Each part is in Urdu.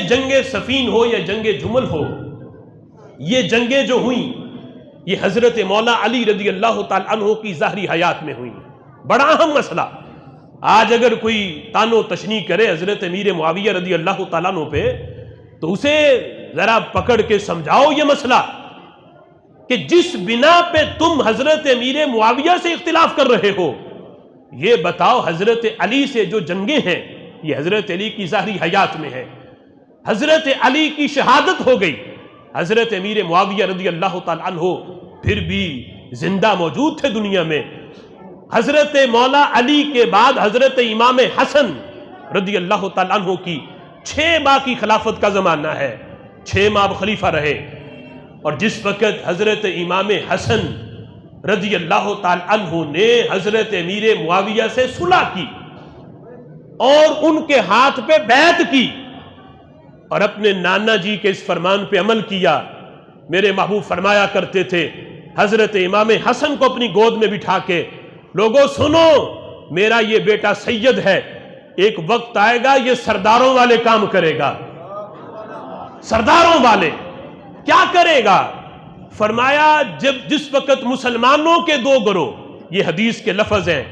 جنگ صفین ہو یا جنگ جمل ہو، یہ جنگیں جو ہوئیں یہ حضرت مولا علی رضی اللہ تعالی عنہ کی ظاہری حیات میں ہوئیں. بڑا اہم مسئلہ. آج اگر کوئی تان و تشنیع کرے حضرت امیر معاویہ رضی اللہ تعالیٰ عنہ پہ تو اسے ذرا پکڑ کے سمجھاؤ یہ مسئلہ کہ جس بنا پہ تم حضرت امیر معاویہ سے اختلاف کر رہے ہو، یہ بتاؤ حضرت علی سے جو جنگیں ہیں یہ حضرت علی کی ظاہری حیات میں ہے. حضرت علی کی شہادت ہو گئی، حضرت امیر معاویہ رضی اللہ تعالیٰ عنہ پھر بھی زندہ موجود تھے دنیا میں. حضرت مولا علی کے بعد حضرت امام حسن رضی اللہ تعالیٰ عنہ کی 6 ماہ کی خلافت کا زمانہ ہے. 6 ماہ خلیفہ رہے، اور جس وقت حضرت امام حسن رضی اللہ تعالیٰ عنہ نے حضرت امیر معاویہ سے صلح کی اور ان کے ہاتھ پہ بیعت کی اور اپنے نانا جی کے اس فرمان پہ عمل کیا. میرے محبوب فرمایا کرتے تھے حضرت امام حسن کو اپنی گود میں بٹھا کے، لوگوں سنو، میرا یہ بیٹا سید ہے، ایک وقت آئے گا یہ سرداروں والے کام کرے گا. سرداروں والے کیا کرے گا؟ فرمایا جس وقت مسلمانوں کے 2 گروہ، یہ حدیث کے لفظ ہیں،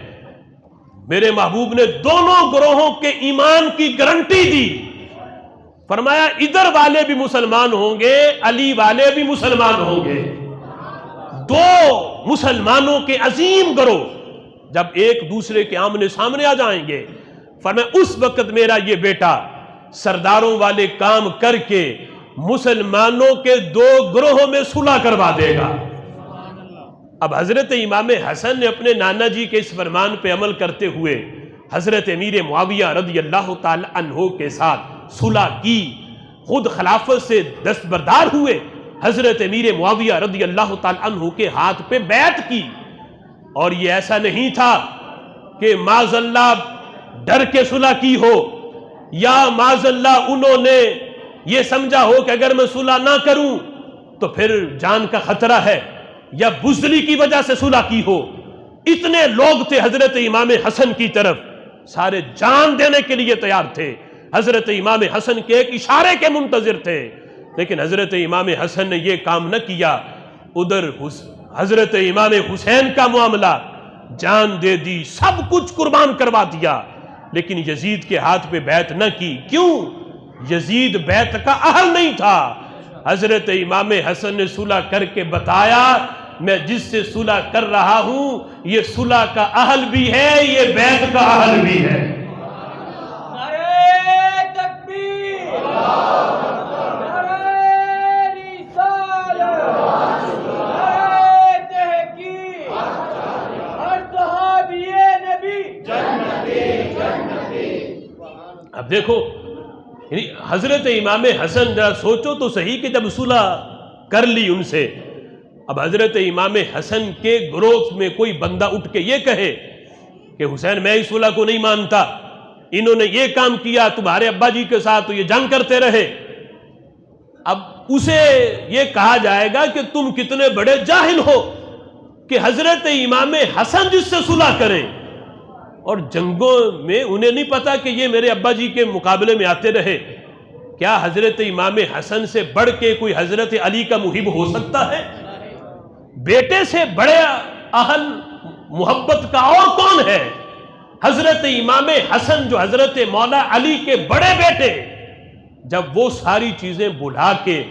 میرے محبوب نے دونوں گروہوں کے ایمان کی گارنٹی دی. فرمایا ادھر والے بھی مسلمان ہوں گے، علی والے بھی مسلمان ہوں گے. 2 مسلمانوں کے عظیم گروہ جب ایک دوسرے کے آمنے سامنے آ جائیں گے، فرمایا اس وقت میرا یہ بیٹا سرداروں والے کام کر کے مسلمانوں کے 2 گروہوں میں صلح کروا دے گا. اب حضرت امام حسن نے اپنے نانا جی کے اس فرمان پہ عمل کرتے ہوئے حضرت امیر معاویہ رضی اللہ تعالی عنہ کے ساتھ صلح کی، خود خلافت سے دستبردار ہوئے، حضرت امیر معاویہ رضی اللہ تعالی عنہ کے ہاتھ پہ بیعت کی. اور یہ ایسا نہیں تھا کہ معاذ اللہ ڈر کے صلح کی ہو، یا معاذ اللہ انہوں نے یہ سمجھا ہو کہ اگر میں صلح نہ کروں تو پھر جان کا خطرہ ہے، یا بزدلی کی وجہ سے صلح کی ہو. اتنے لوگ تھے حضرت امام حسن کی طرف، سارے جان دینے کے لیے تیار تھے، حضرت امام حسن کے ایک اشارے کے منتظر تھے. لیکن حضرت امام حسن نے یہ کام نہ کیا. ادھر حضرت امام حسین کا معاملہ، جان دے دی، سب کچھ قربان کروا دیا، لیکن یزید کے ہاتھ پہ بیعت نہ کی. کیوں؟ یزید بیعت کا اہل نہیں تھا. حضرت امام حسن نے صلح کر کے بتایا، میں جس سے صلح کر رہا ہوں یہ صلح کا اہل بھی ہے، یہ بیعت کا اہل بھی ہے. اب دیکھو یعنی حضرت امام حسن، ذرا سوچو تو صحیح کہ جب صلح کر لی ان سے، اب حضرت امام حسن کے گروہ میں کوئی بندہ اٹھ کے یہ کہے کہ حسین میں اس صلح کو نہیں مانتا، انہوں نے یہ کام کیا تمہارے ابا جی کے ساتھ تو یہ جنگ کرتے رہے، اب اسے یہ کہا جائے گا کہ تم کتنے بڑے جاہل ہو کہ حضرت امام حسن جس سے صلح کریں، اور جنگوں میں انہیں نہیں پتا کہ یہ میرے ابا جی کے مقابلے میں آتے رہے. کیا حضرت امام حسن سے بڑھ کے کوئی حضرت علی کا محب ہو سکتا ہے؟ بیٹے سے بڑے اہل محبت کا اور کون ہے؟ حضرت امام حسن جو حضرت مولا علی کے بڑے بیٹے، جب وہ ساری چیزیں بھلا کے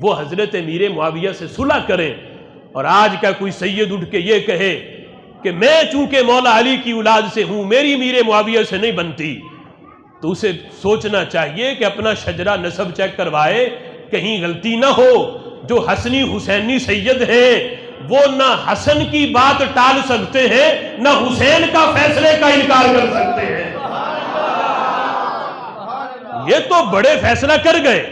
وہ حضرت امیر معاویہ سے صلح کریں، اور آج کا کوئی سید اٹھ کے یہ کہے کہ میں چونکہ مولا علی کی اولاد سے ہوں میری امیر معاویہ سے نہیں بنتی، تو اسے سوچنا چاہیے کہ اپنا شجرہ نسب چیک کروائے، کہیں غلطی نہ ہو. جو حسنی حسینی سید ہیں وہ نہ حسن کی بات ٹال سکتے ہیں نہ حسین کا فیصلے کا انکار کر سکتے ہیں. یہ تو بڑے فیصلہ کر گئے.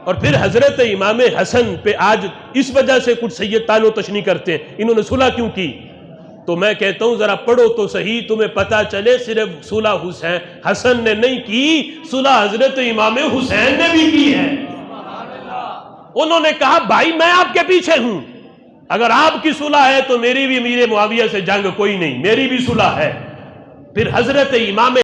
اور پھر حضرت امام حسن پہ آج اس وجہ سے کچھ سید تان و تشنیع کرتے ہیں انہوں نے صلح کیوں کی. تو میں کہتا ہوں ذرا پڑھو تو صحیح، تمہیں پتہ چلے صرف صلح حسن نے نہیں کی، صلح حضرت امام حسین نے بھی کی ہے. انہوں نے کہا بھائی میں آپ کے پیچھے ہوں، اگر آپ کی صلح ہے تو میری بھی امیر معاویہ سے جنگ کوئی نہیں، میری بھی صلح ہے. پھر حضرت امام